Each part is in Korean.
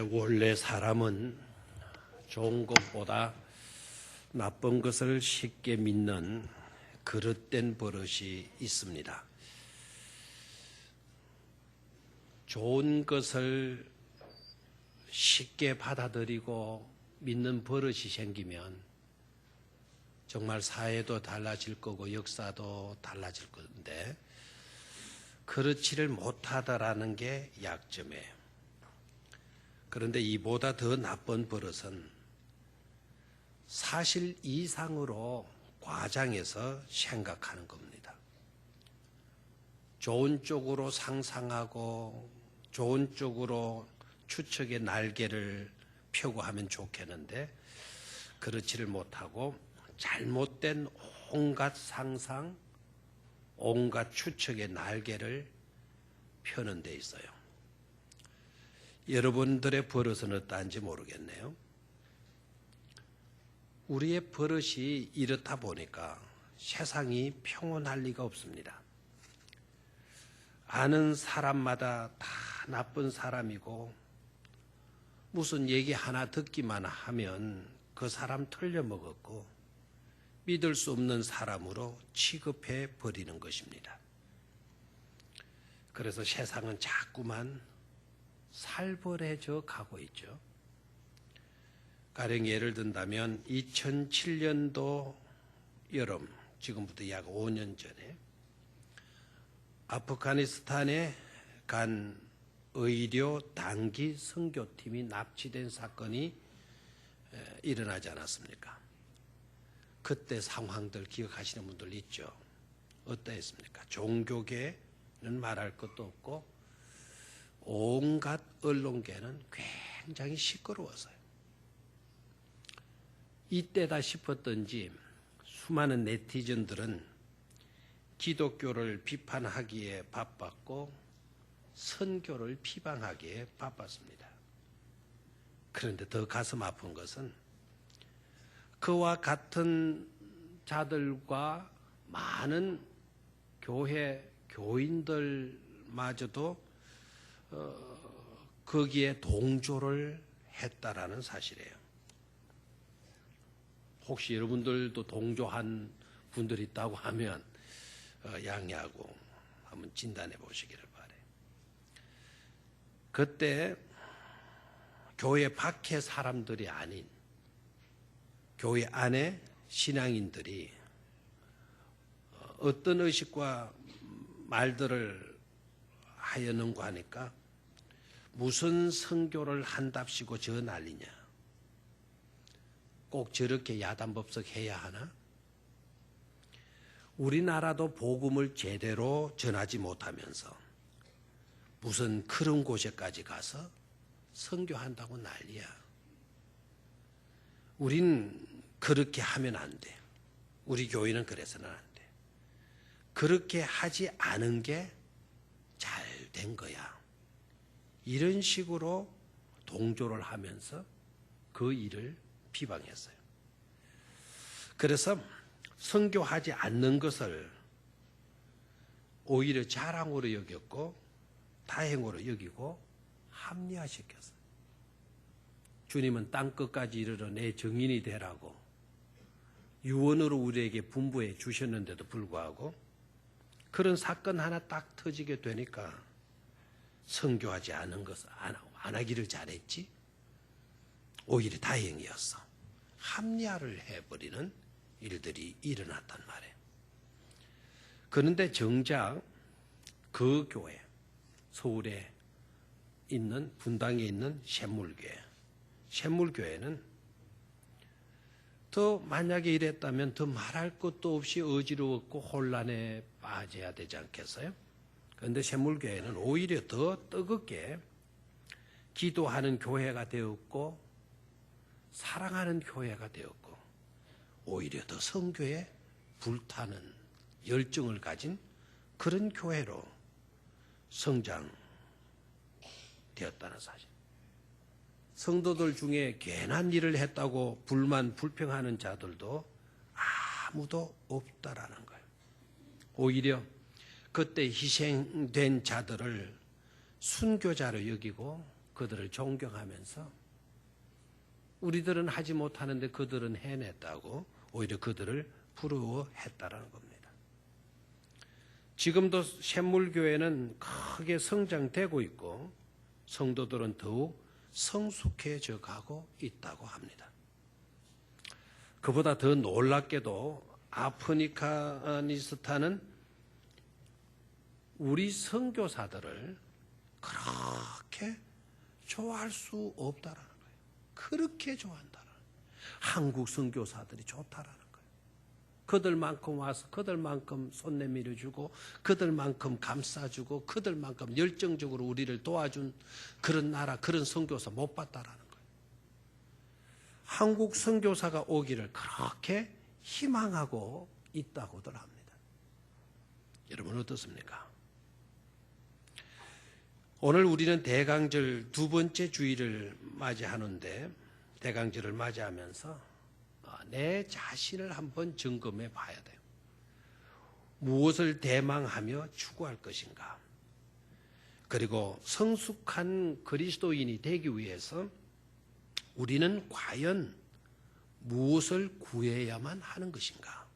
원래 사람은 좋은 것보다 나쁜 것을 쉽게 믿는 그릇된 버릇이 있습니다. 좋은 것을 쉽게 받아들이고 믿는 버릇이 생기면 정말 사회도 달라질 거고 역사도 달라질 건데 그렇지를 못하다라는 게 약점이에요. 그런데 이보다 더 나쁜 버릇은 사실 이상으로 과장해서 생각하는 겁니다. 좋은 쪽으로 상상하고 좋은 쪽으로 추측의 날개를 펴고 하면 좋겠는데 그렇지를 못하고 잘못된 온갖 상상, 온갖 추측의 날개를 펴는 데 있어요. 여러분들의 버릇은 어떠한지 모르겠네요. 우리의 버릇이 이렇다 보니까 세상이 평온할 리가 없습니다. 아는 사람마다 다 나쁜 사람이고 무슨 얘기 하나 듣기만 하면 그 사람 틀려먹었고 믿을 수 없는 사람으로 취급해 버리는 것입니다. 그래서 세상은 자꾸만 살벌해져 가고 있죠. 가령 예를 든다면 2007년도 여름, 지금부터 약 5년 전에 아프가니스탄에 간 의료 단기 선교팀이 납치된 사건이 일어나지 않았습니까? 그때 상황들 기억하시는 분들 있죠? 어떠했습니까? 종교계는 말할 것도 없고 온갖 언론계는 굉장히 시끄러웠어요. 이때다 싶었던지 수많은 네티즌들은 기독교를 비판하기에 바빴고 선교를 비방하기에 바빴습니다. 그런데 더 가슴 아픈 것은 그와 같은 자들과 많은 교인들마저도 거기에 동조를 했다라는 사실이에요. 혹시 여러분들도 동조한 분들이 있다고 하면 양해하고 한번 진단해 보시기를 바라요. 그때 교회 밖의 사람들이 아닌 교회 안에 신앙인들이 어떤 의식과 말들을 하였는가 하니까 무슨 선교를 한답시고 저 난리냐. 꼭 저렇게 야단법석 해야 하나? 우리나라도 복음을 제대로 전하지 못하면서 무슨 그런 곳에까지 가서 선교한다고 난리야. 우린 그렇게 하면 안 돼. 우리 교회는 그래서는 안 돼. 그렇게 하지 않은 게 잘 된 거야. 이런 식으로 동조를 하면서 그 일을 비방했어요. 그래서 선교하지 않는 것을 오히려 자랑으로 여겼고 다행으로 여기고 합리화시켰어요. 주님은 땅끝까지 이르러 내 증인이 되라고 유언으로 우리에게 분부해 주셨는데도 불구하고 그런 사건 하나 딱 터지게 되니까 선교하지 않은 것을 안 하기를 잘했지. 오히려 다행이었어. 합리화를 해버리는 일들이 일어났단 말이에요. 그런데 정작 그 교회, 서울에 있는 분당에 있는 샘물교회는 더 만약에 이랬다면 더 말할 것도 없이 어지러웠고 혼란에 빠져야 되지 않겠어요? 그런데 샘물교회는 오히려 더 뜨겁게 기도하는 교회가 되었고 사랑하는 교회가 되었고 오히려 더 선교에 불타는 열정을 가진 그런 교회로 성장되었다는 사실. 성도들 중에 괜한 일을 했다고 불평하는 자들도 아무도 없다라는 거예요. 오히려 그때 희생된 자들을 순교자로 여기고 그들을 존경하면서 우리들은 하지 못하는데 그들은 해냈다고 오히려 그들을 부러워했다라는 겁니다. 지금도 샘물교회는 크게 성장되고 있고 성도들은 더욱 성숙해져 가고 있다고 합니다. 그보다 더 놀랍게도 아프가니스탄은 우리 선교사들을 그렇게 좋아할 수 없다라는 거예요. 그렇게 좋아한다라는 거예요. 한국 선교사들이 좋다라는 거예요. 그들만큼 와서 그들만큼 손 내밀어주고 그들만큼 감싸주고 그들만큼 열정적으로 우리를 도와준 그런 나라, 그런 선교사 못 봤다라는 거예요. 한국 선교사가 오기를 그렇게 희망하고 있다고들 합니다. 여러분 어떻습니까? 오늘 우리는 대강절 두 번째 주일을 맞이하는데 대강절을 맞이하면서 내 자신을 한번 점검해 봐야 돼요. 무엇을 대망하며 추구할 것인가? 그리고 성숙한 그리스도인이 되기 위해서 우리는 과연 무엇을 구해야만 하는 것인가?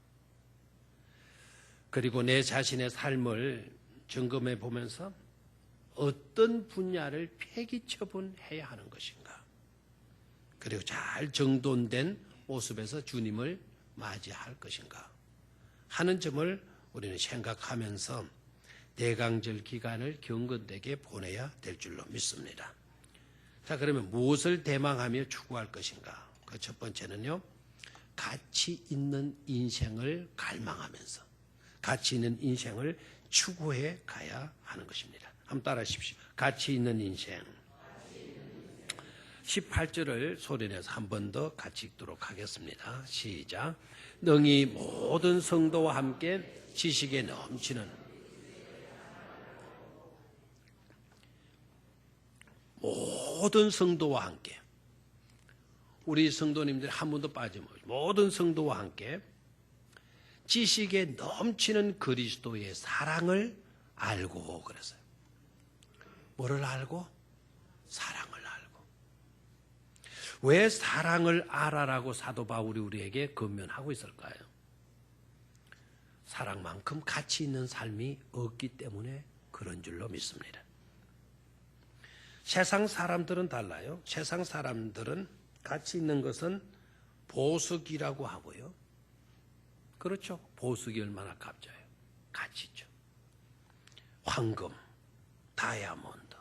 그리고 내 자신의 삶을 점검해 보면서 어떤 분야를 폐기처분해야 하는 것인가? 그리고 잘 정돈된 모습에서 주님을 맞이할 것인가 하는 점을 우리는 생각하면서 대강절 기간을 경건되게 보내야 될 줄로 믿습니다. 자, 그러면 무엇을 대망하며 추구할 것인가? 그 첫 번째는요, 가치 있는 인생을 갈망하면서 가치 있는 인생을 추구해 가야 하는 것입니다. 한번 따라 하십시오. 가치 있는 인생. 18절을 소리내서 한 번 더 같이 읽도록 하겠습니다. 시작. 능히 모든 성도와 함께 지식에 넘치는 모든 성도와 함께 우리 성도님들 한 번도 빠짐없이 모든 성도와 함께 지식에 넘치는 그리스도의 사랑을 알고 그랬어요. 뭐를 알고? 사랑을 알고. 왜 사랑을 알아라고 사도 바울이 우리에게 권면하고 있을까요? 사랑만큼 가치 있는 삶이 없기 때문에 그런 줄로 믿습니다. 세상 사람들은 달라요. 세상 사람들은 가치 있는 것은 보석이라고 하고요. 그렇죠. 보석이 얼마나 값져요. 가치 있죠. 황금, 다이아몬드.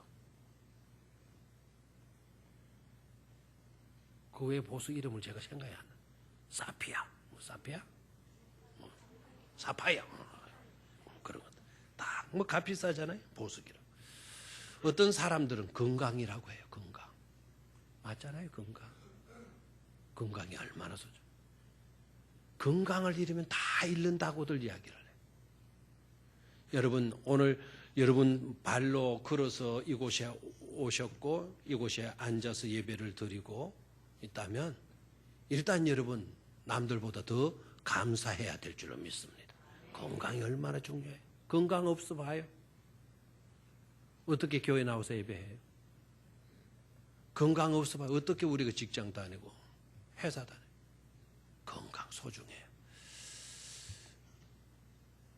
그 외에 보석 이름을 제가 생각이 안 나요. 사피아, 사피아? 사파이아. 그런 것. 다 뭐 값비싸잖아요. 보석이라고. 어떤 사람들은 건강이라고 해요. 건강. 맞잖아요. 건강. 건강이 얼마나 소중. 건강을 잃으면 다 잃는다고들 이야기를 해요. 여러분 오늘 여러분 발로 걸어서 이곳에 오셨고 이곳에 앉아서 예배를 드리고 있다면 일단 여러분 남들보다 더 감사해야 될 줄로 믿습니다. 건강이 얼마나 중요해요. 건강 없어 봐요. 어떻게 교회 나와서 예배해요? 건강 없어 봐요. 어떻게 우리가 직장 다니고 회사 다니고. 건강 소중해요.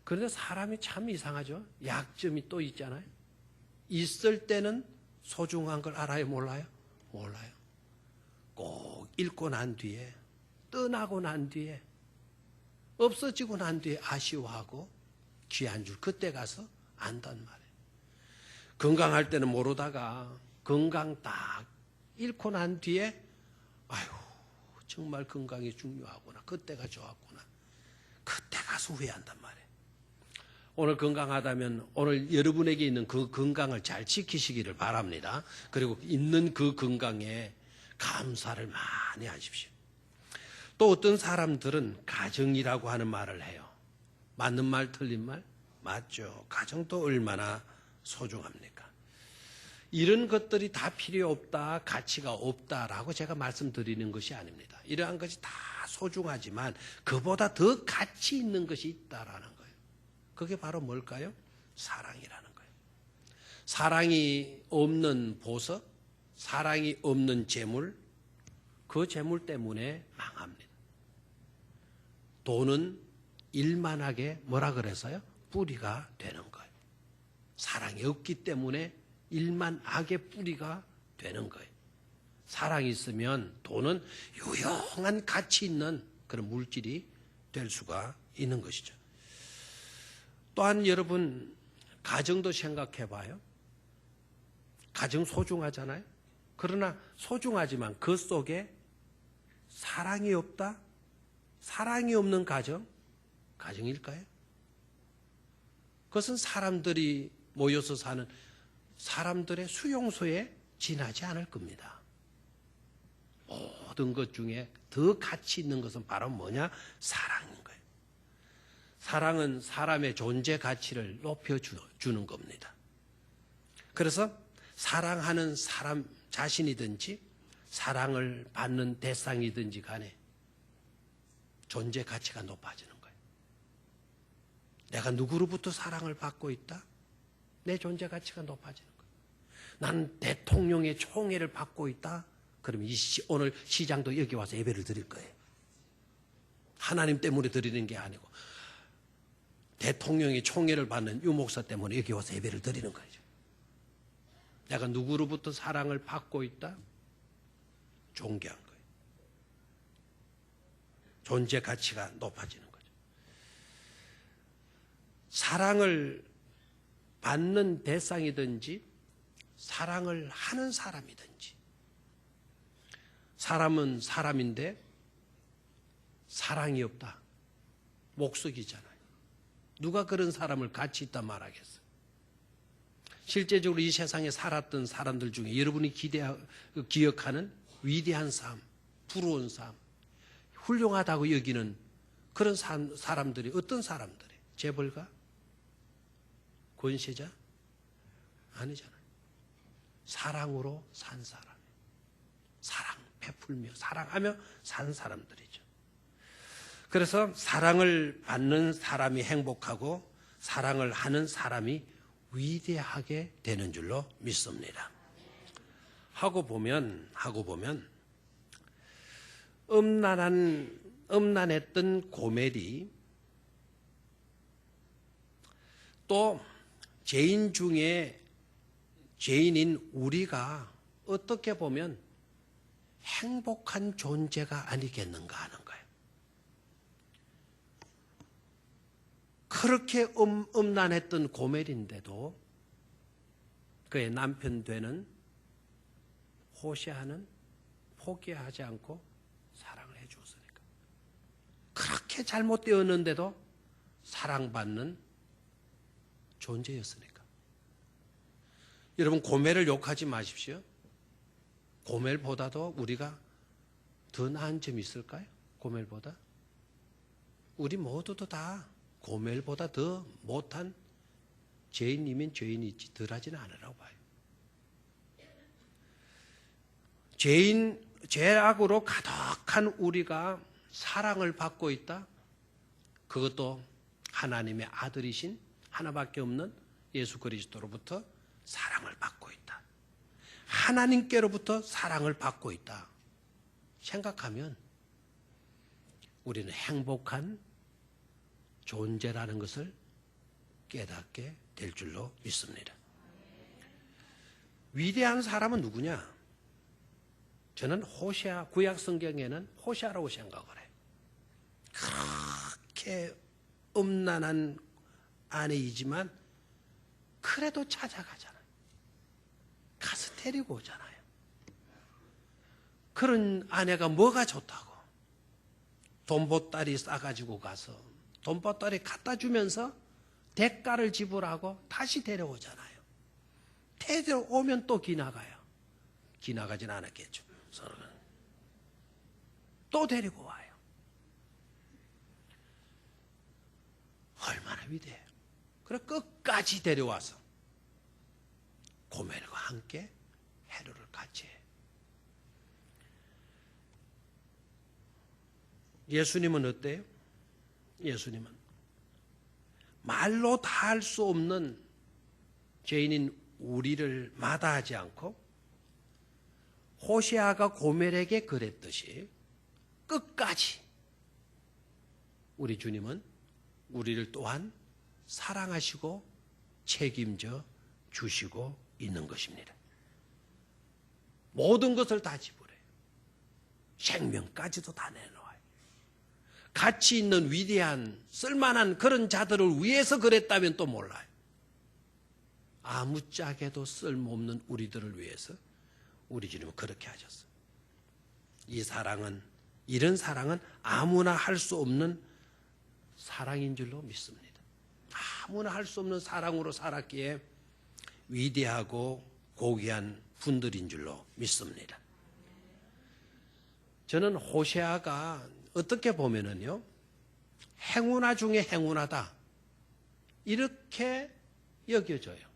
그런데 사람이 참 이상하죠. 약점이 또 있잖아요. 있을 때는 소중한 걸 알아요? 몰라요? 몰라요. 꼭 잃고 난 뒤에 떠나고 난 뒤에 없어지고 난 뒤에 아쉬워하고 귀한 줄 그때 가서 안단 말이에요. 건강할 때는 모르다가 건강 딱 잃고 난 뒤에 아유 정말 건강이 중요하구나. 그때가 좋았구나. 그때 가서 후회한단 말이에요. 오늘 건강하다면 오늘 여러분에게 있는 그 건강을 잘 지키시기를 바랍니다. 그리고 있는 그 건강에 감사를 많이 하십시오. 또 어떤 사람들은 가정이라고 하는 말을 해요. 맞는 말 틀린 말? 맞죠. 가정도 얼마나 소중합니까? 이런 것들이 다 필요 없다, 가치가 없다라고 제가 말씀드리는 것이 아닙니다. 이러한 것이 다 소중하지만 그보다 더 가치 있는 것이 있다라는 거예요. 그게 바로 뭘까요? 사랑이라는 거예요. 사랑이 없는 보석, 사랑이 없는 재물, 그 재물 때문에 망합니다. 돈은 일만하게 뭐라 그래서요? 뿌리가 되는 거예요. 사랑이 없기 때문에 일만 악의 뿌리가 되는 거예요. 사랑이 있으면 돈은 유용한 가치 있는 그런 물질이 될 수가 있는 것이죠. 또한 여러분, 가정도 생각해 봐요. 가정 소중하잖아요. 그러나 소중하지만 그 속에 사랑이 없다? 사랑이 없는 가정일까요? 그것은 사람들이 모여서 사는 사람들의 수용소에 지나지 않을 겁니다. 모든 것 중에 더 가치 있는 것은 바로 뭐냐? 사랑인 거예요. 사랑은 사람의 존재 가치를 높여주는 겁니다. 그래서 사랑하는 사람 자신이든지 사랑을 받는 대상이든지 간에 존재 가치가 높아지는 거예요. 내가 누구로부터 사랑을 받고 있다? 내 존재 가치가 높아지는 거예요. 난 대통령의 총애를 받고 있다? 그러면 오늘 시장도 여기 와서 예배를 드릴 거예요. 하나님 때문에 드리는 게 아니고 대통령의 총애를 받는 유목사 때문에 여기 와서 예배를 드리는 거죠. 내가 누구로부터 사랑을 받고 있다? 존귀한 거예요. 존재 가치가 높아지는 거죠. 사랑을 받는 대상이든지 사랑을 하는 사람이든지, 사람은 사람인데 사랑이 없다. 목석이잖아요. 누가 그런 사람을 가치 있다 말하겠어요? 실제적으로 이 세상에 살았던 사람들 중에 여러분이 기억하는 위대한 삶, 부러운 삶, 훌륭하다고 여기는 그런 사람들이 어떤 사람들이에요? 재벌가? 권세자? 아니잖아요. 사랑으로 산 사람이에요. 사랑 베풀며 사랑하며 산 사람들이죠. 그래서 사랑을 받는 사람이 행복하고 사랑을 하는 사람이 위대하게 되는 줄로 믿습니다. 하고 보면 음란했던 고멜이 또 죄인 중에 죄인인 우리가 어떻게 보면 행복한 존재가 아니겠는가 하는 거예요. 그렇게 음란했던 고멜인데도 그의 남편 되는 호세아는 포기하지 않고 사랑을 해 주었으니까. 그렇게 잘못되었는데도 사랑받는 존재였으니까. 여러분, 고멜을 욕하지 마십시오. 고멜보다도 우리가 더 나은 점이 있을까요? 고멜보다? 우리 모두도 다 고멜보다 더 못한 죄인이면 죄인이지 덜하지는 않으라고 봐요. 죄악으로 가득한 우리가 사랑을 받고 있다? 그것도 하나님의 아들이신 하나밖에 없는 예수 그리스도로부터 사랑을 받고 있다. 하나님께로부터 사랑을 받고 있다. 생각하면 우리는 행복한 존재라는 것을 깨닫게 될 줄로 믿습니다. 위대한 사람은 누구냐? 저는 호세아, 구약 성경에는 호세아라고 생각을 해요. 그렇게 음란한 아내이지만 그래도 찾아가잖아요. 가서 데리고 오잖아요. 그런 아내가 뭐가 좋다고? 돈보따리 싸가지고 가서 돈보따리 갖다 주면서 대가를 지불하고 다시 데려오잖아요. 데려오면 또 기나가요. 기나가진 않았겠죠. 서로는 또 데리고 와요. 얼마나 위대해요. 그래 끝까지 데려와서 고멜과 함께 해루를 같이 해요. 예수님은 어때요? 예수님은 말로 다 할 수 없는 죄인인 우리를 마다하지 않고 호세아가 고멜에게 그랬듯이 끝까지 우리 주님은 우리를 또한 사랑하시고 책임져 주시고 있는 것입니다. 모든 것을 다 지불해요. 생명까지도 다 내놓아요. 가치 있는 위대한 쓸만한 그런 자들을 위해서 그랬다면 또 몰라요. 아무짝에도 쓸모없는 우리들을 위해서 우리 주님은 그렇게 하셨어요. 이 사랑은, 이런 사랑은 아무나 할 수 없는 사랑인 줄로 믿습니다. 아무나 할 수 없는 사랑으로 살았기에 위대하고 고귀한 분들인 줄로 믿습니다. 저는 호세아가 어떻게 보면은요, 행운아 중에 행운하다 이렇게 여겨져요.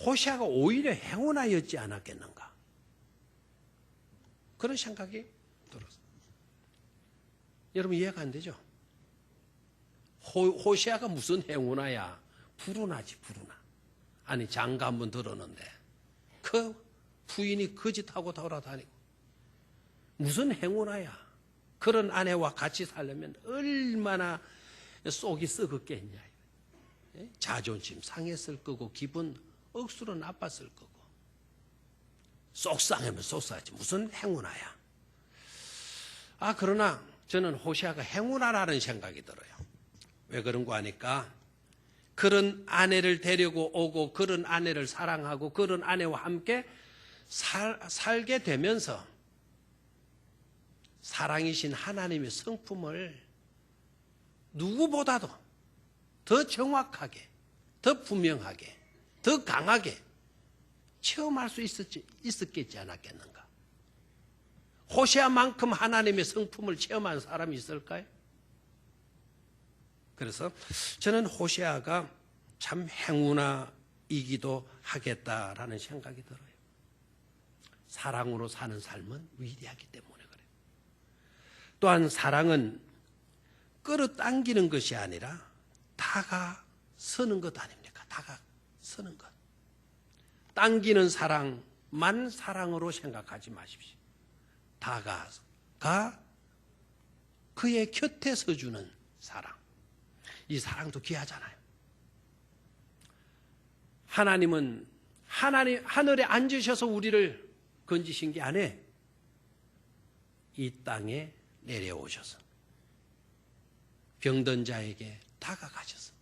호세아가 오히려 행운아였지 않았겠는가, 그런 생각이 들었어요. 여러분 이해가 안 되죠? 호세아가 무슨 행운아야? 불운하지, 불운하. 아니, 장가 한번 들었는데 그 부인이 거짓하고 돌아다니고 무슨 행운아야? 그런 아내와 같이 살려면 얼마나 속이 썩었겠냐. 자존심 상했을 거고 기분 억수로 나빴을 거고 속상하면 속상하지 무슨 행운아야. 그러나 저는 호세아가 행운아라는 생각이 들어요. 왜 그런 거 하니까 그런 아내를 데리고 오고 그런 아내를 사랑하고 그런 아내와 함께 살게 되면서 사랑이신 하나님의 성품을 누구보다도 더 정확하게, 더 분명하게, 더 강하게 체험할 수 있었겠지 않았겠는가. 호세아만큼 하나님의 성품을 체험한 사람이 있을까요? 그래서 저는 호세아가 참 행운아이기도 하겠다라는 생각이 들어요. 사랑으로 사는 삶은 위대하기 때문에 그래요. 또한 사랑은 끌어당기는 것이 아니라 다가서는 것 아닙니까? 다가서는 것. 당기는 사랑만 사랑으로 생각하지 마십시오. 다가가 그의 곁에 서주는 사랑. 이 사랑도 귀하잖아요. 하나님은 하늘에 앉으셔서 우리를 건지신 게 아니에요. 이 땅에 내려오셔서 병든 자에게 다가가셔서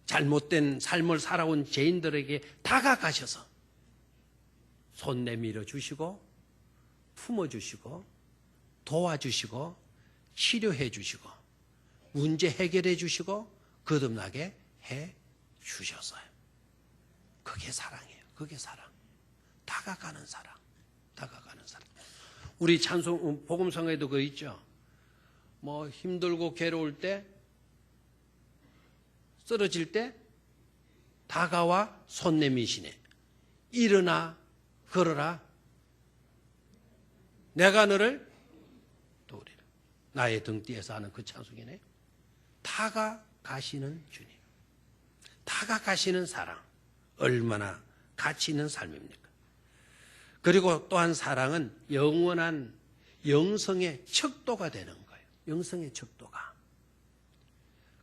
잘못된 삶을 살아온 죄인들에게 다가가셔서 손 내밀어 주시고 품어주시고 도와주시고 치료해 주시고 문제 해결해 주시고 거듭나게 해 주셨어요. 그게 사랑이에요. 그게 사랑. 다가가는 사랑. 다가가는 사랑. 우리 찬송 복음성에도 그거 있죠. 뭐 힘들고 괴로울 때, 쓰러질 때 다가와 손 내미시네. 일어나 걸어라. 내가 너를 도우리라. 나의 등뒤에서 하는 그 찬송이네. 다가가시는 주님. 다가가시는 사랑. 얼마나 가치 있는 삶입니까? 그리고 또한 사랑은 영원한 영성의 척도가 되는 거예요. 영성의 척도가.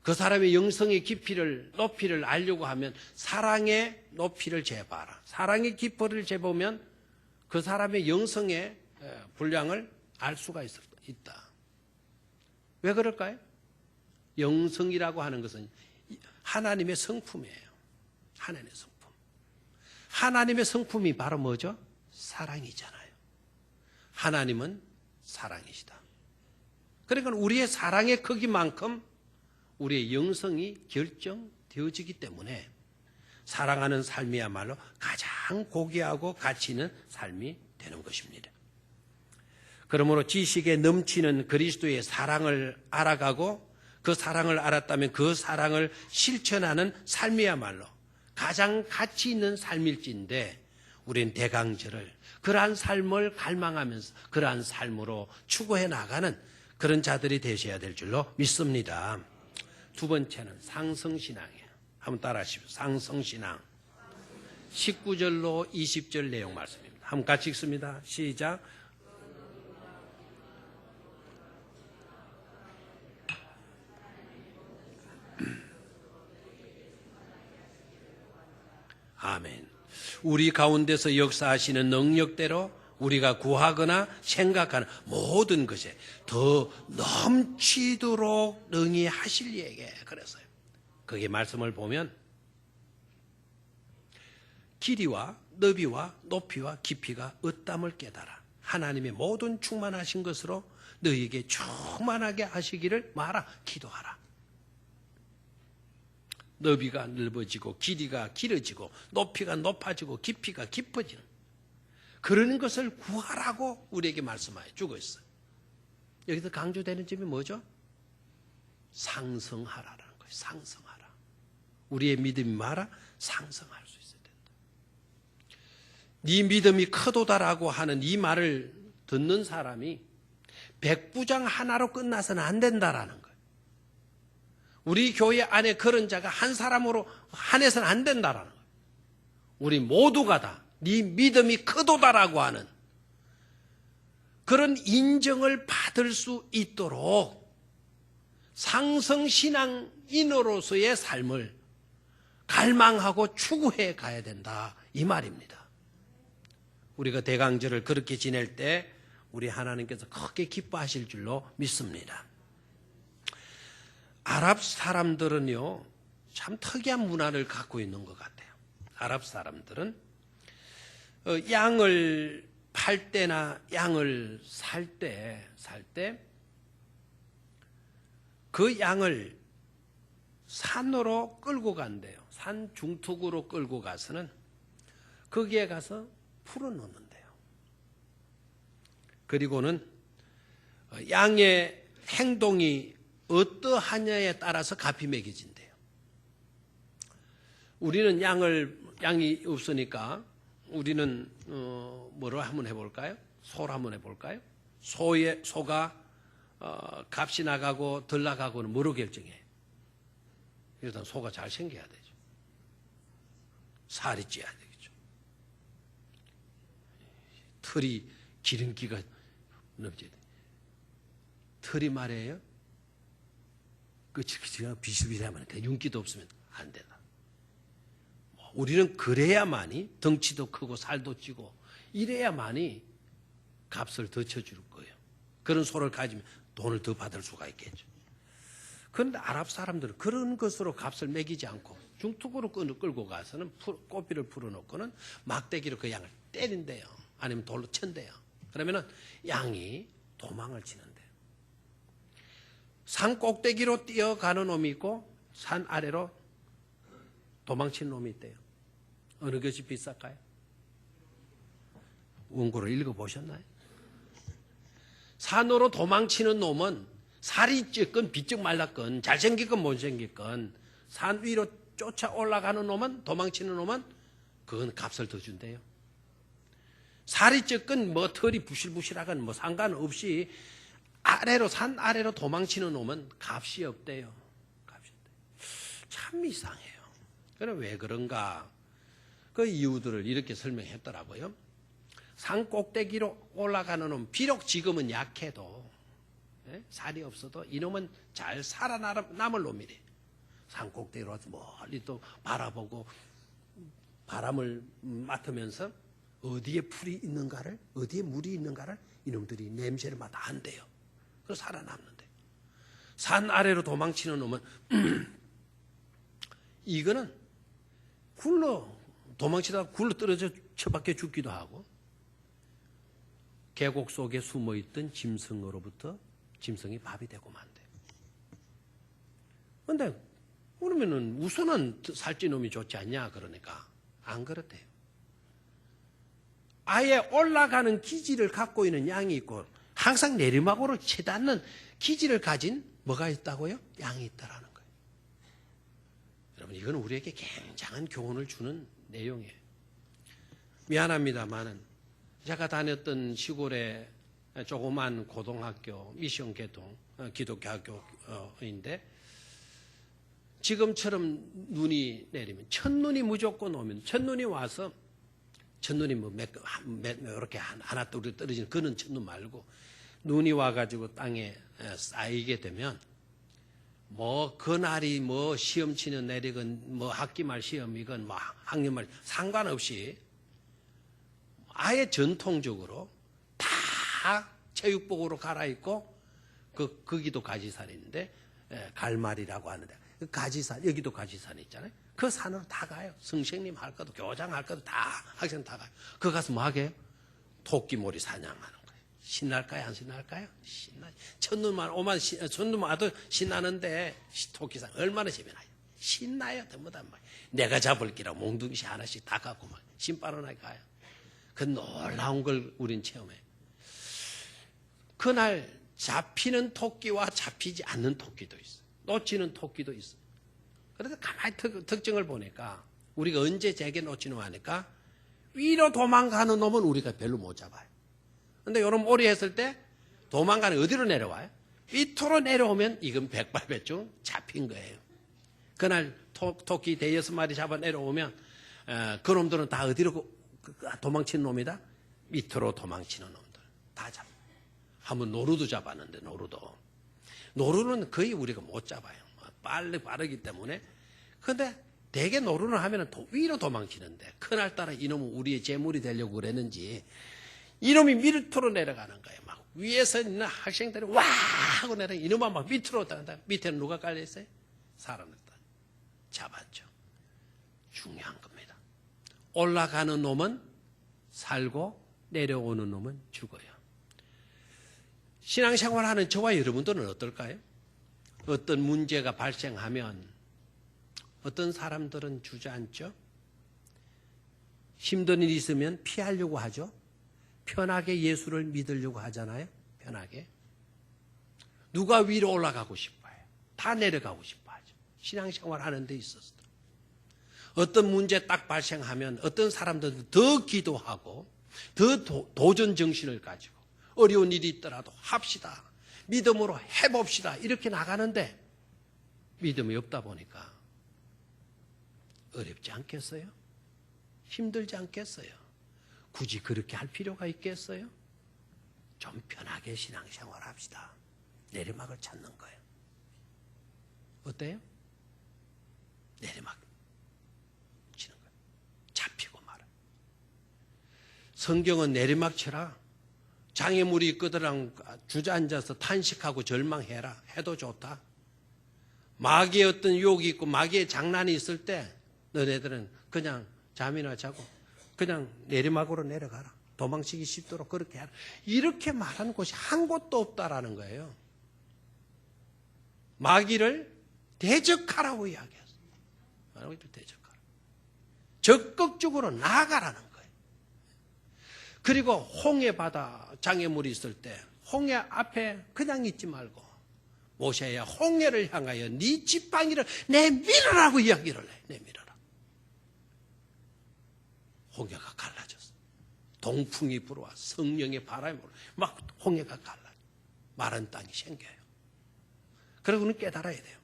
그 사람의 영성의 깊이를 높이를 알려고 하면 사랑의 높이를 재봐라. 사랑의 깊이를 재보면 그 사람의 영성의 분량을 알 수가 있다. 왜 그럴까요? 영성이라고 하는 것은 하나님의 성품이에요. 하나님의 성품. 하나님의 성품이 바로 뭐죠? 사랑이잖아요. 하나님은 사랑이시다. 그러니까 우리의 사랑의 크기만큼 우리의 영성이 결정되어지기 때문에 사랑하는 삶이야말로 가장 고귀하고 가치 있는 삶이 되는 것입니다. 그러므로 지식에 넘치는 그리스도의 사랑을 알아가고 그 사랑을 알았다면 그 사랑을 실천하는 삶이야말로 가장 가치 있는 삶일진데 우리는 대강절을 그러한 삶을 갈망하면서 그러한 삶으로 추구해 나가는 그런 자들이 되셔야 될 줄로 믿습니다. 두 번째는 상성신앙이에요. 한번 따라 하십시오. 상성신앙. 19절로 20절 내용 말씀입니다. 한번 같이 읽습니다. 시작. 아멘. 우리 가운데서 역사하시는 능력대로 우리가 구하거나 생각하는 모든 것에 더 넘치도록 능히 하실 이에게 그랬어요. 거기 말씀을 보면 길이와 너비와 높이와 깊이가 어땀을 깨달아 하나님의 모든 충만하신 것으로 너희에게 충만하게 하시기를 말하 기도하라. 너비가 넓어지고 길이가 길어지고 높이가 높아지고 깊이가 깊어지는 그러는 것을 구하라고 우리에게 말씀하여 주고 있어요. 여기서 강조되는 점이 뭐죠? 상승하라라는 거예요. 상승하라. 우리의 믿음이 말아 상승할 수 있어야 된다. 네 믿음이 크도다라고 하는 이 말을 듣는 사람이 백부장 하나로 끝나서는 안 된다라는 거예요. 우리 교회 안에 그런 자가 한 사람으로 한해서는 안 된다라는 거예요. 우리 모두가 다 네 믿음이 크도다라고 하는 그런 인정을 받을 수 있도록 상승신앙인으로서의 삶을 갈망하고 추구해 가야 된다 이 말입니다. 우리가 대강절을 그렇게 지낼 때 우리 하나님께서 크게 기뻐하실 줄로 믿습니다. 아랍 사람들은요 참 특이한 문화를 갖고 있는 것 같아요. 아랍 사람들은 양을 팔 때나 양을 살 때 그 양을 산으로 끌고 간대요. 산 중턱으로 끌고 가서는 거기에 가서 풀어놓는데요. 그리고는 양의 행동이 어떠하냐에 따라서 값이 매겨진대요. 우리는 양이 없으니까 우리는 뭐로 한번 해볼까요? 소로 한번 해볼까요? 소가 값이 나가고 덜 나가고는 뭐로 결정해요? 일단 소가 잘 생겨야 되죠. 살이 쪄야 되겠죠. 털이 기름기가 넘쳐야 돼요. 털이 말이에요. 그치가 비실비실하면 윤기도 없으면 안 된다. 우리는 그래야만이 덩치도 크고 살도 찌고 이래야만이 값을 더 쳐줄 거예요. 그런 소를 가지면 돈을 더 받을 수가 있겠죠. 그런데 아랍 사람들은 그런 것으로 값을 매기지 않고 중턱으로 끌고 가서는 꼬비를 풀어놓고는 막대기로 그 양을 때린대요. 아니면 돌로 친대요. 그러면은 양이 도망을 치는데요. 산 꼭대기로 뛰어가는 놈이 있고 산 아래로 도망치는 놈이 있대요. 어느 것이 비쌀까요? 원고를 읽어보셨나요? 산으로 도망치는 놈은 살이 쪘건 비쩍 말랐건 잘생겼건 못생겼건 산 위로 쫓아 올라가는 놈은 도망치는 놈은 그건 값을 더 준대요. 살이 쪘건 뭐 털이 부실부실하건 뭐 상관없이 산 아래로 도망치는 놈은 값이 없대요. 값이 없대요. 참 이상해요. 그럼 왜 그런가? 그 이유들을 이렇게 설명했더라고요. 산 꼭대기로 올라가는 놈, 비록 지금은 약해도 살이 없어도 이놈은 잘 살아남을 놈이래. 산 꼭대기로 와서 멀리 또 바라보고 바람을 맡으면서 어디에 풀이 있는가를, 어디에 물이 있는가를 이놈들이 냄새를 맡아 안대요. 그래서 살아남는데. 산 아래로 도망치는 놈은 이거는 도망치다가 굴러 떨어져 처박혀 죽기도 하고 계곡 속에 숨어있던 짐승으로부터 짐승이 밥이 되고 만대. 그런데 그러면은 우선은 살찐 놈이 좋지 않냐 그러니까 안 그렇대요. 아예 올라가는 기질을 갖고 있는 양이 있고 항상 내리막으로 치닫는 기질을 가진 뭐가 있다고요? 양이 있다라는 거예요. 여러분 이건 우리에게 굉장한 교훈을 주는 내용이에요. 미안합니다만은 제가 다녔던 시골의 조그만 고등학교 미션 개통 기독교 학교인데 지금처럼 눈이 내리면 첫눈이 무조건 오면 첫눈이 와서 첫눈이 뭐 이렇게 하나 둘 떨어지는 그런 첫눈 말고 눈이 와가지고 땅에 쌓이게 되면 뭐 그날이 뭐 시험 치는 날이건 뭐 학기말 시험이건 뭐 학년말 상관없이 아예 전통적으로 다 체육복으로 갈아입고 거기도 가지산인데 갈말이라고 하는데 그 가지산 여기도 가지산이 있잖아요. 그 산으로 다 가요. 선생님 할 것도 교장 할 것도 다 학생 다 가요. 그 가서 뭐 하게요? 토끼몰이 사냥하는 거예요. 신날까요? 안 신날까요? 신나요. 첫눈만 오만 첫눈만 와도 신나는데 토끼산 얼마나 재미나요? 신나요. 전부 다 막 내가 잡을 기라 몽둥이씨 하나씩 다 갖고 막 신바람나게 가요. 그 놀라운 걸 우린 체험해요. 그날 잡히는 토끼와 잡히지 않는 토끼도 있어. 놓치는 토끼도 있어. 그래서 가만히 특징을 보니까 우리가 언제 제게 놓치는 하니까 위로 도망가는 놈은 우리가 별로 못 잡아요. 근데 요런 오리 했을 때 도망가는 어디로 내려와요? 밑으로 내려오면 이건 백발백중 잡힌 거예요. 그날 토끼 대여섯 마리 잡아 내려오면 그 놈들은 다 어디로 도망치는 놈이다? 밑으로 도망치는 놈들 다 잡아. 한번 노루도 잡았는데 노루는 거의 우리가 못 잡아요. 빠르기 때문에. 그런데 대개 노루는 하면은 위로 도망치는데 그날따라 이놈은 우리의 재물이 되려고 그랬는지 이놈이 밑으로 내려가는 거예요. 막 위에서 있는 학생들이 와 하고 내려 이놈만 막 밑으로 나간다. 밑에는 누가 깔려 있어요? 사람들 잡았죠. 중요한 겁니다. 올라가는 놈은 살고 내려오는 놈은 죽어요. 신앙생활하는 저와 여러분들은 어떨까요? 어떤 문제가 발생하면 어떤 사람들은 주저앉죠. 힘든 일이 있으면 피하려고 하죠. 편하게 예수를 믿으려고 하잖아요. 편하게. 누가 위로 올라가고 싶어요. 다 내려가고 싶어 하죠. 신앙생활 하는 데 있어서. 어떤 문제 딱 발생하면 어떤 사람들은 더 기도하고 더 도전 정신을 가지고 어려운 일이 있더라도 합시다. 믿음으로 해봅시다. 이렇게 나가는데 믿음이 없다 보니까 어렵지 않겠어요? 힘들지 않겠어요? 굳이 그렇게 할 필요가 있겠어요? 좀 편하게 신앙생활 합시다. 내리막을 찾는 거예요. 어때요? 내리막 치는 거예요. 잡히고 말아. 성경은 내리막 쳐라. 장애물이 있거든 주저앉아서 탄식하고 절망해라. 해도 좋다. 마귀의 어떤 유혹이 있고 마귀의 장난이 있을 때 너네들은 그냥 잠이나 자고 그냥 내리막으로 내려가라. 도망치기 쉽도록 그렇게 하라. 이렇게 말하는 곳이 한 곳도 없다라는 거예요. 마귀를 대적하라고 이야기했어요. 마귀를 대적하라. 적극적으로 나아가라는 거예요. 그리고 홍해 바다 장애물이 있을 때 홍해 앞에 그냥 있지 말고 모세야 홍해를 향하여 네 지팡이를 내밀으라고 이야기를 해. 내밀어라. 홍해가 갈라졌어. 동풍이 불어와 성령의 바람이 불어 막 홍해가 갈라. 마른 땅이 생겨요. 그리고 우리는 깨달아야 돼요.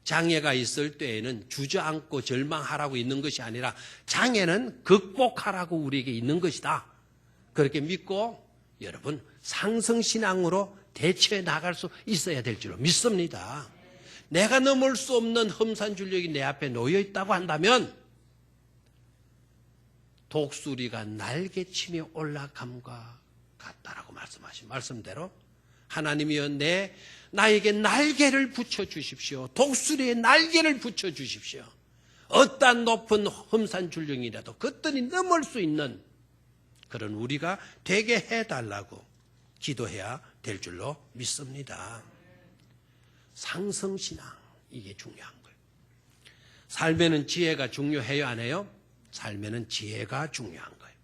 장애가 있을 때에는 주저앉고 절망하라고 있는 것이 아니라 장애는 극복하라고 우리에게 있는 것이다. 그렇게 믿고 여러분 상승신앙으로 대처해 나갈 수 있어야 될 줄로 믿습니다. 내가 넘을 수 없는 험산줄력이 내 앞에 놓여 있다고 한다면 독수리가 날개치며 올라감과 같다라고 말씀하신 말씀대로 하나님이여 나에게 날개를 붙여주십시오. 독수리의 날개를 붙여주십시오. 어떠한 높은 험산줄력이라도 그것들이 넘을 수 있는 그런 우리가 되게 해달라고 기도해야 될 줄로 믿습니다. 상승신앙 이게 중요한 거예요. 삶에는 지혜가 중요해요 안 해요? 삶에는 지혜가 중요한 거예요.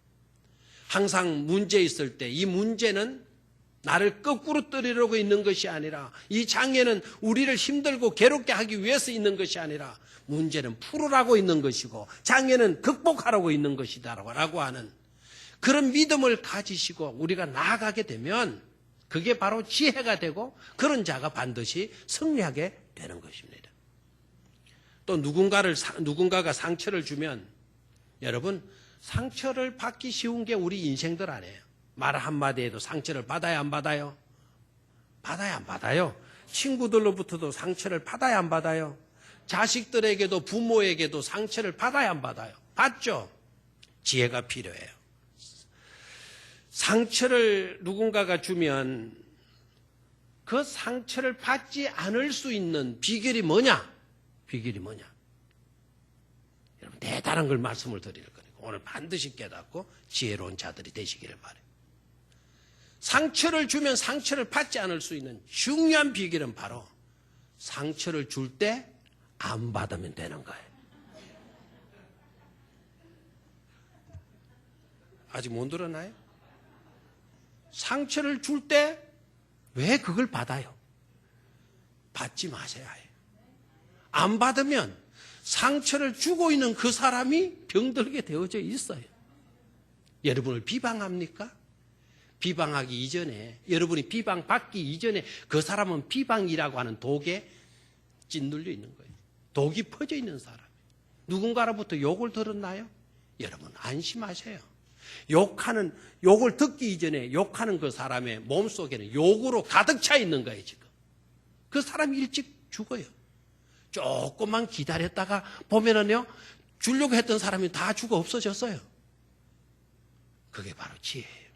항상 문제 있을 때 이 문제는 나를 거꾸로 떨으려고 있는 것이 아니라 이 장애는 우리를 힘들고 괴롭게 하기 위해서 있는 것이 아니라 문제는 풀으라고 있는 것이고 장애는 극복하라고 있는 것이다라고 하는 그런 믿음을 가지시고 우리가 나아가게 되면 그게 바로 지혜가 되고 그런 자가 반드시 승리하게 되는 것입니다. 또 누군가가 상처를 주면 여러분 상처를 받기 쉬운 게 우리 인생들 아니에요. 말 한마디에도 상처를 받아야 안 받아요? 받아야 안 받아요? 친구들로부터도 상처를 받아야 안 받아요? 자식들에게도 부모에게도 상처를 받아야 안 받아요? 받죠? 지혜가 필요해요. 상처를 누군가가 주면 그 상처를 받지 않을 수 있는 비결이 뭐냐? 비결이 뭐냐? 여러분 대단한 걸 말씀을 드릴 거예요. 오늘 반드시 깨닫고 지혜로운 자들이 되시기를 바라요. 상처를 주면 상처를 받지 않을 수 있는 중요한 비결은 바로 상처를 줄 때 안 받으면 되는 거예요. 아직 못 들었나요? 상처를 줄 때 왜 그걸 받아요? 받지 마셔야 해요. 안 받으면 상처를 주고 있는 그 사람이 병들게 되어져 있어요. 여러분을 비방합니까? 비방하기 이전에, 여러분이 비방받기 이전에 그 사람은 비방이라고 하는 독에 짓눌려 있는 거예요. 독이 퍼져 있는 사람. 누군가로부터 욕을 들었나요? 여러분 안심하세요. 욕을 듣기 이전에 욕하는 그 사람의 몸속에는 욕으로 가득 차 있는 거예요, 지금. 그 사람이 일찍 죽어요. 조금만 기다렸다가 보면은요, 주려고 했던 사람이 다 죽어 없어졌어요. 그게 바로 지혜예요.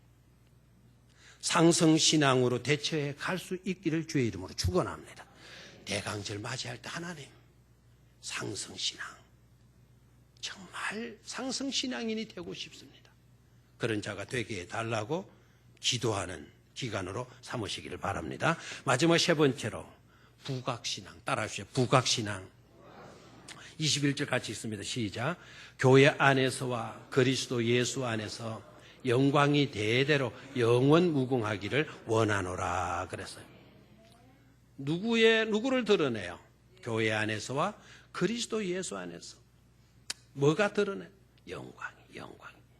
상승신앙으로 대처해 갈 수 있기를 주의 이름으로 축원합니다. 대강절 맞이할 때 하나님, 상승신앙. 정말 상승신앙인이 되고 싶습니다. 그런 자가 되게 해달라고 기도하는 기간으로 삼으시기를 바랍니다. 마지막 세 번째로 부각신앙. 따라하십시오. 부각신앙. 21절 같이 있습니다. 시작. 교회 안에서와 그리스도 예수 안에서 영광이 대대로 영원 무궁하기를 원하노라 그랬어요. 누구를 드러내요? 교회 안에서와 그리스도 예수 안에서. 뭐가 드러내? 영광이.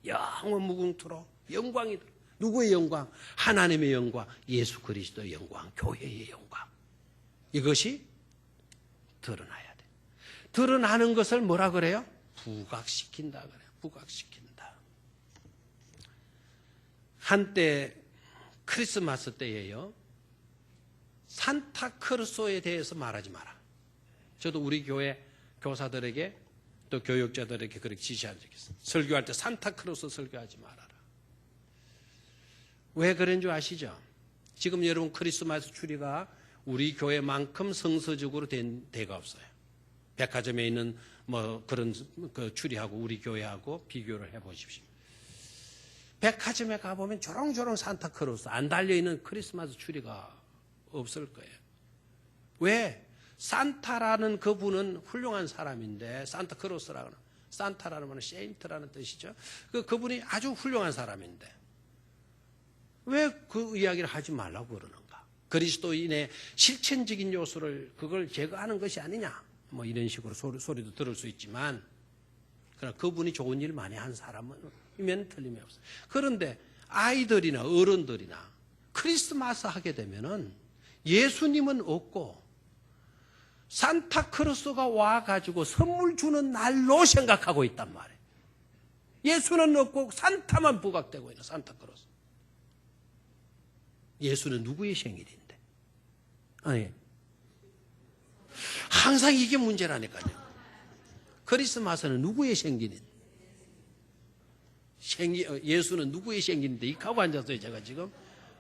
영원 무궁토록 영광이. 누구의 영광? 하나님의 영광, 예수 그리스도의 영광, 교회의 영광. 이것이 드러나야 돼. 드러나는 것을 뭐라 그래요? 부각시킨다 그래요. 부각시킨다. 한때 크리스마스 때예요. 산타크로스에 대해서 말하지 마라. 저도 우리 교회 교사들에게 또 교육자들에게 그렇게 지시한 적이 있어요. 설교할 때 산타크로스 설교하지 말아라. 왜 그런 줄 아시죠? 지금 여러분 크리스마스 추리가 우리 교회만큼 성서적으로 된 데가 없어요. 백화점에 있는 뭐 그런 그 추리하고 우리 교회하고 비교를 해보십시오. 백화점에 가보면 조롱조롱 산타크로스 안 달려있는 크리스마스 추리가 없을 거예요. 왜? 산타라는 그분은 훌륭한 사람인데, 산타크로스라는, 산타라는 말은 세인트라는 뜻이죠. 그분이 아주 훌륭한 사람인데 왜 그 이야기를 하지 말라고 그러는가? 그리스도인의 실천적인 요소를 그걸 제거하는 것이 아니냐? 뭐 이런 식으로 소리도 들을 수 있지만, 그러나 그분이 좋은 일 많이 한 사람이면 틀림이 없어요. 그런데 아이들이나 어른들이나 크리스마스 하게 되면은 예수님은 없고 산타크로스가 와가지고 선물 주는 날로 생각하고 있단 말이에요. 예수는 없고 산타만 부각되고 있는 산타크로스. 예수는 누구의 생일인데? 아니, 항상 이게 문제라니까요. 크리스마스는 누구의 생일인데? 예수는 누구의 생일인데? 이 하고 앉았어요. 제가 지금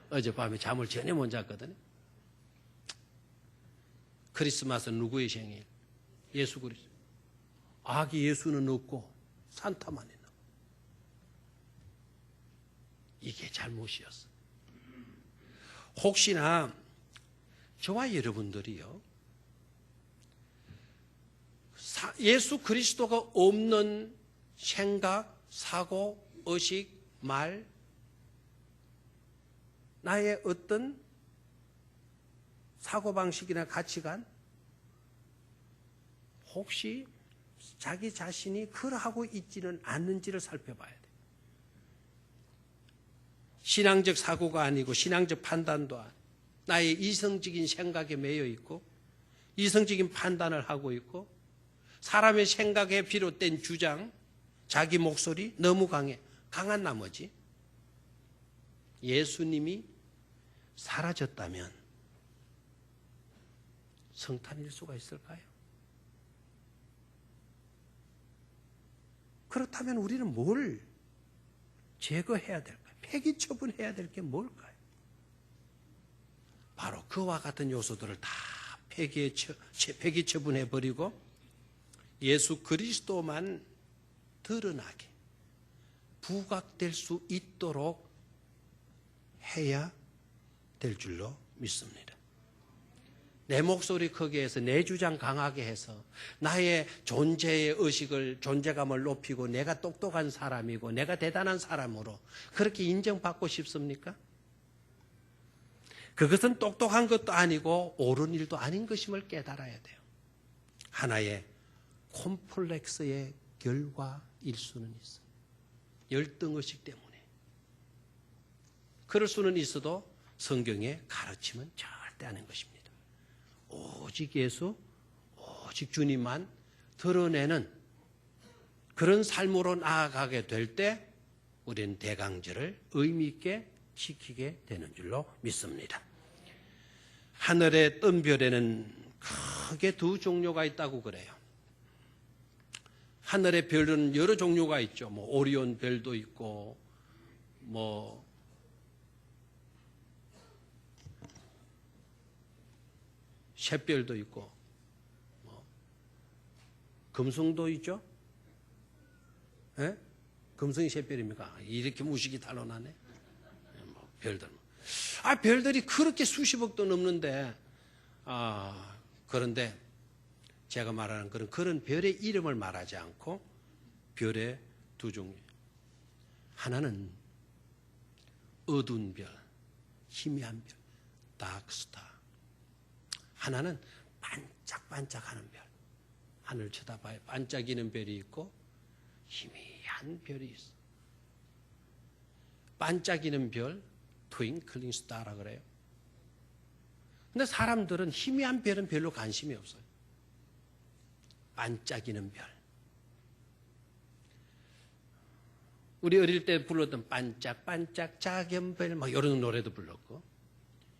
어젯밤에 잠을 전혀 못 잤거든요. 크리스마스는 누구의 생일? 예수 그리스도. 아기 예수는 없고 산타만 있는. 이게 잘못이었어. 혹시나 저와 여러분들이요, 예수 그리스도가 없는 생각, 사고, 의식, 말, 나의 어떤 사고방식이나 가치관, 혹시 자기 자신이 그러하고 있지는 않는지를 살펴봐야 돼. 신앙적 사고가 아니고 신앙적 판단도 아니고 나의 이성적인 생각에 매여 있고 이성적인 판단을 하고 있고 사람의 생각에 비롯된 주장, 자기 목소리 너무 강한 나머지 예수님이 사라졌다면 성탄일 수가 있을까요? 그렇다면 우리는 뭘 제거해야 될까요? 폐기 처분해야 될 게 뭘까요? 바로 그와 같은 요소들을 다 폐기 처분해버리고 예수 그리스도만 드러나게 부각될 수 있도록 해야 될 줄로 믿습니다. 내 목소리 크게 해서 내 주장 강하게 해서 나의 존재의 의식을 존재감을 높이고 내가 똑똑한 사람이고 내가 대단한 사람으로 그렇게 인정받고 싶습니까? 그것은 똑똑한 것도 아니고 옳은 일도 아닌 것임을 깨달아야 돼요. 하나의 콤플렉스의 결과일 수는 있어요. 열등의식 때문에. 그럴 수는 있어도 성경의 가르침은 절대 아닌 것입니다. 오직 예수, 오직 주님만 드러내는 그런 삶으로 나아가게 될 때 우리는 대강절을 의미 있게 지키게 되는 줄로 믿습니다. 하늘의 뜬 별에는 크게 두 종류가 있다고 그래요. 하늘의 별은 여러 종류가 있죠. 오리온 별도 있고, 샛별도 있고, 금성도 있죠? 예? 금성이 샛별입니까? 이렇게 무식이 탄로나네. 별들. 별들이 그렇게 수십억도 넘는데, 그런데 제가 말하는 그런 별의 이름을 말하지 않고 별의 두 종류. 하나는 어두운 별, 희미한 별, 다크스타. 하나는 반짝반짝하는 별. 하늘 쳐다봐요. 반짝이는 별이 있고 희미한 별이 있어. 반짝이는 별, 트윙클링 스타라 그래요. 근데 사람들은 희미한 별은 별로 관심이 없어요. 반짝이는 별. 우리 어릴 때 불렀던 반짝반짝 작은 별, 이런 노래도 불렀고,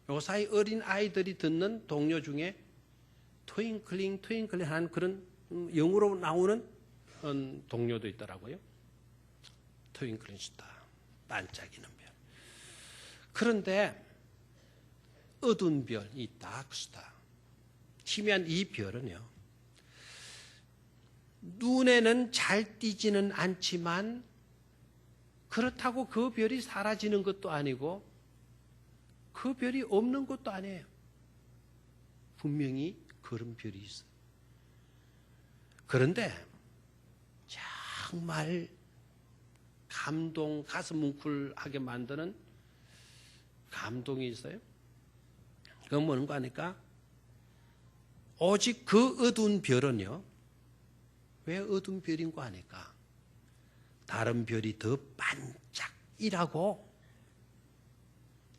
요 사이 어린 아이들이 듣는 동요 중에 트윙클링 트윙클링 하는 그런 영어로 나오는 동요도 있더라고요. 트윙클링 스타, 반짝이는 별. 그런데 어두운 별, 이 다크스타, 희미한 이 별은요, 눈에는 잘 띄지는 않지만 그렇다고 그 별이 사라지는 것도 아니고 그 별이 없는 것도 아니에요. 분명히 그런 별이 있어요. 그런데 정말 가슴 뭉클하게 만드는 감동이 있어요. 그건 뭔가 하니까 오직 그 어두운 별은요, 왜 어두운 별인 거 아니까 다른 별이 더 반짝이라고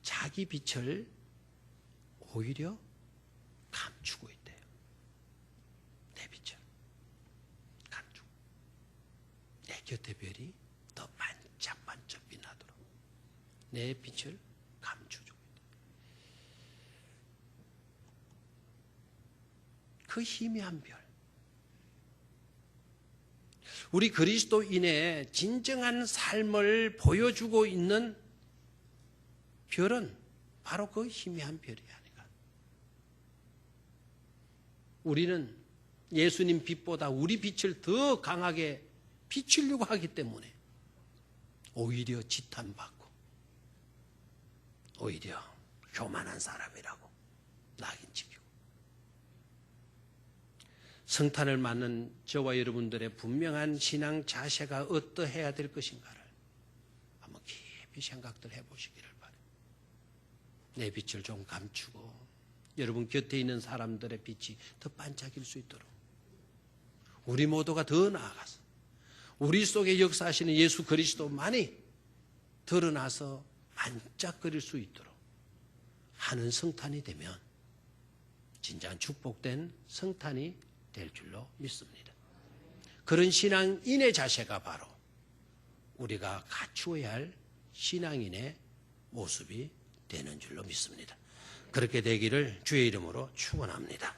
자기 빛을 오히려 감추고 있대요. 내 빛을 감추고 내 곁에 별이 더 반짝반짝 빛나도록 내 빛을 감춰주고 있다. 그 희미한 별, 우리 그리스도인의 진정한 삶을 보여주고 있는 별은 바로 그 희미한 별이 아닌가. 우리는 예수님 빛보다 우리 빛을 더 강하게 비추려고 하기 때문에 오히려 지탄받고 오히려 교만한 사람이라고 낙인찍히고, 성탄을 맞는 저와 여러분들의 분명한 신앙 자세가 어떠해야 될 것인가를 한번 깊이 생각들 해보시기를 바랍니다. 내 빛을 좀 감추고 여러분 곁에 있는 사람들의 빛이 더 반짝일 수 있도록 우리 모두가 더 나아가서 우리 속에 역사하시는 예수 그리스도만이 드러나서 반짝거릴 수 있도록 하는 성탄이 되면 진정한 축복된 성탄이 될 줄로 믿습니다. 그런 신앙인의 자세가 바로 우리가 갖추어야 할 신앙인의 모습이 되는 줄로 믿습니다. 그렇게 되기를 주의 이름으로 축원합니다.